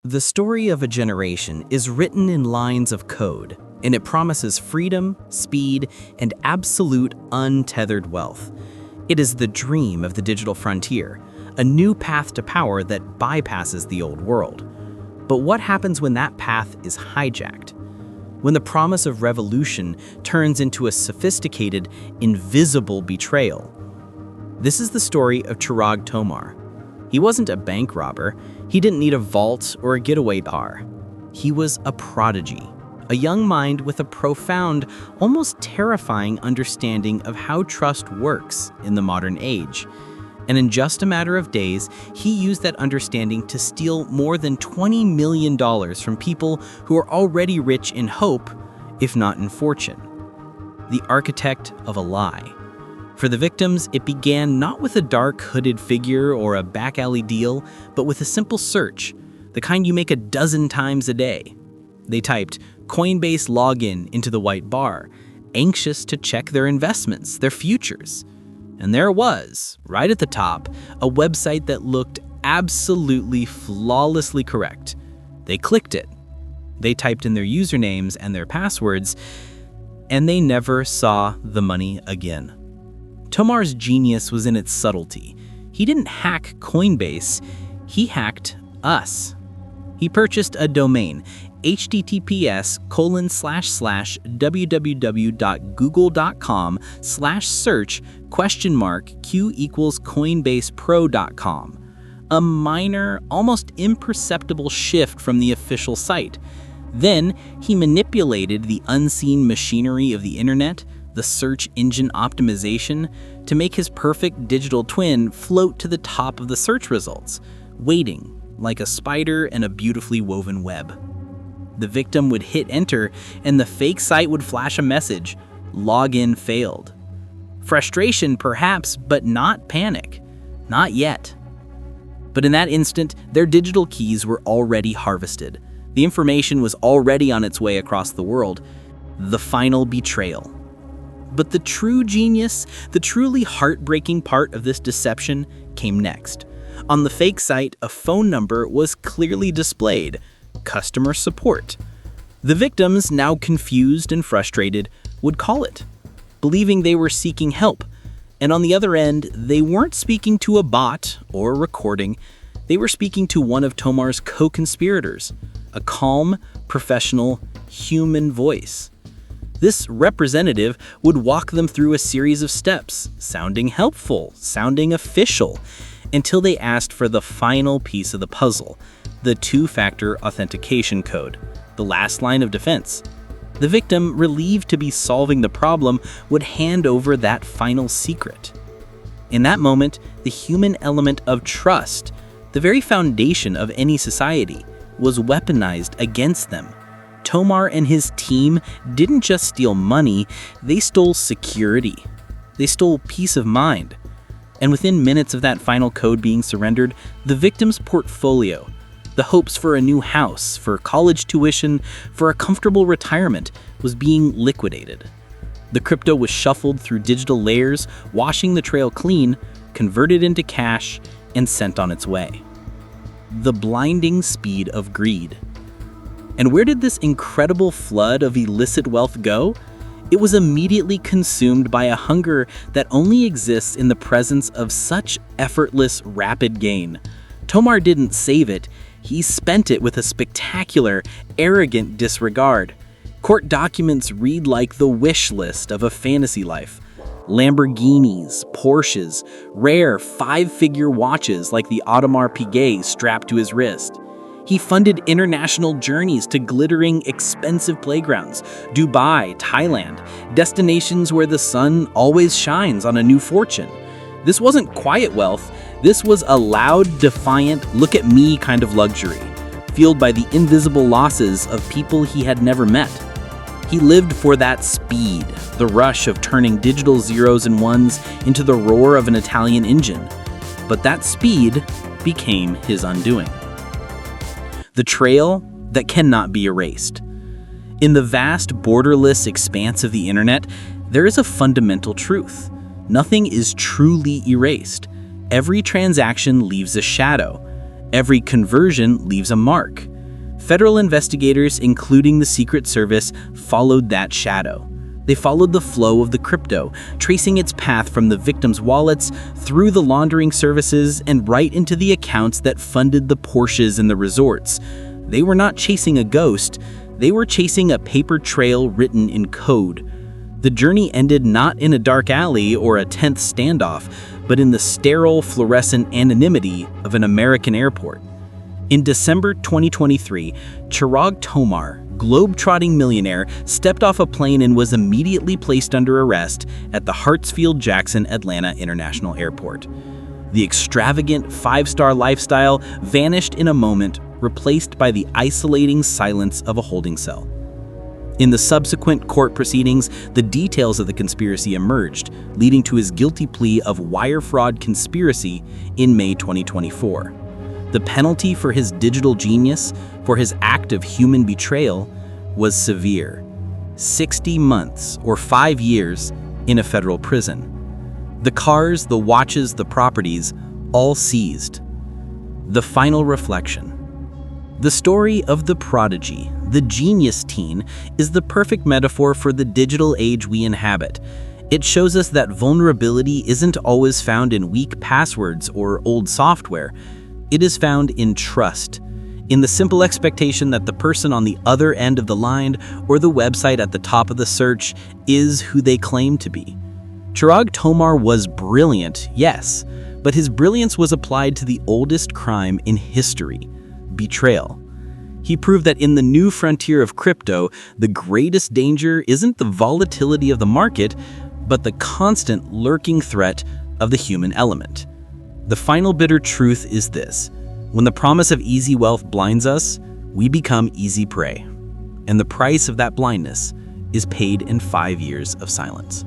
The story of a generation is written in lines of code, and it promises freedom, speed, and absolute untethered wealth. It is the dream of the digital frontier, a new path to power that bypasses the old world. But what happens when that path is hijacked? When the promise of revolution turns into a sophisticated, invisible betrayal? This is the story of Chirag Tomar. He wasn't a bank robber. He didn't need a vault or a getaway car. He was a prodigy, a young mind with a profound, almost terrifying understanding of how trust works in the modern age. And in just a matter of days, he used that understanding to steal more than $20 million from people who are already rich in hope, if not in fortune. The architect of a lie. For the victims, it began not with a dark, hooded figure or a back alley deal, but with a simple search, the kind you make a dozen times a day. They typed Coinbase login into the white bar, anxious to check their investments, their futures. And there was, right at the top, a website that looked absolutely flawlessly correct. They clicked it. They typed in their usernames and their passwords, and they never saw the money again. Tomar's genius was in its subtlety. He didn't hack Coinbase, he hacked us. He purchased a domain, https://www.google.com/search?Q=coinbasepro.com. A minor, almost imperceptible shift from the official site. Then he manipulated the unseen machinery of the internet, the search engine optimization, to make his perfect digital twin float to the top of the search results, waiting like a spider in a beautifully woven web. The victim would hit enter, and the fake site would flash a message, "Login failed." Frustration, perhaps, but not panic. Not yet. But in that instant, their digital keys were already harvested. The information was already on its way across the world. The final betrayal. But the true genius, the truly heartbreaking part of this deception came next. On the fake site, a phone number was clearly displayed: customer support. The victims, now confused and frustrated, would call it, believing they were seeking help. And on the other end, they weren't speaking to a bot or a recording. They were speaking to one of Tomar's co-conspirators, a calm, professional, human voice. This representative would walk them through a series of steps, sounding helpful, sounding official, until they asked for the final piece of the puzzle, the two-factor authentication code, the last line of defense. The victim, relieved to be solving the problem, would hand over that final secret. In that moment, the human element of trust, the very foundation of any society, was weaponized against them. Tomar and his team didn't just steal money, they stole security. They stole peace of mind. And within minutes of that final code being surrendered, the victim's portfolio, the hopes for a new house, for college tuition, for a comfortable retirement, was being liquidated. The crypto was shuffled through digital layers, washing the trail clean, converted into cash, and sent on its way. The blinding speed of greed. And where did this incredible flood of illicit wealth go? It was immediately consumed by a hunger that only exists in the presence of such effortless, rapid gain. Tomar didn't save it, he spent it with a spectacular, arrogant disregard. Court documents read like the wish list of a fantasy life. Lamborghinis, Porsches, rare five-figure watches like the Audemars Piguet strapped to his wrist. He funded international journeys to glittering, expensive playgrounds, Dubai, Thailand, destinations where the sun always shines on a new fortune. This wasn't quiet wealth, this was a loud, defiant, look-at-me kind of luxury, fueled by the invisible losses of people he had never met. He lived for that speed, the rush of turning digital zeros and ones into the roar of an Italian engine. But that speed became his undoing. The trail that cannot be erased. In the vast, borderless expanse of the internet, there is a fundamental truth. Nothing is truly erased. Every transaction leaves a shadow. Every conversion leaves a mark. Federal investigators, including the Secret Service, followed that shadow. They followed the flow of the crypto, tracing its path from the victims' wallets, through the laundering services, and right into the accounts that funded the Porsches and the resorts. They were not chasing a ghost, they were chasing a paper trail written in code. The journey ended not in a dark alley or a tense standoff, but in the sterile, fluorescent anonymity of an American airport. In December 2023, Chirag Tomar, globe-trotting millionaire, stepped off a plane and was immediately placed under arrest at the Hartsfield-Jackson Atlanta International Airport. The extravagant five-star lifestyle vanished in a moment, replaced by the isolating silence of a holding cell. In the subsequent court proceedings, the details of the conspiracy emerged, leading to his guilty plea of wire fraud conspiracy in May 2024. The penalty for his digital genius, for his act of human betrayal, was severe: 60 months or 5 years in a federal prison. The cars, the watches, the properties, all seized. The final reflection. The story of the prodigy, the genius teen, is the perfect metaphor for the digital age we inhabit. It shows us that vulnerability isn't always found in weak passwords or old software. It is found in trust, in the simple expectation that the person on the other end of the line or the website at the top of the search is who they claim to be. Chirag Tomar was brilliant, yes, but his brilliance was applied to the oldest crime in history: betrayal. He proved that in the new frontier of crypto, the greatest danger isn't the volatility of the market, but the constant lurking threat of the human element. The final bitter truth is this: when the promise of easy wealth blinds us, we become easy prey. And the price of that blindness is paid in 5 years of silence.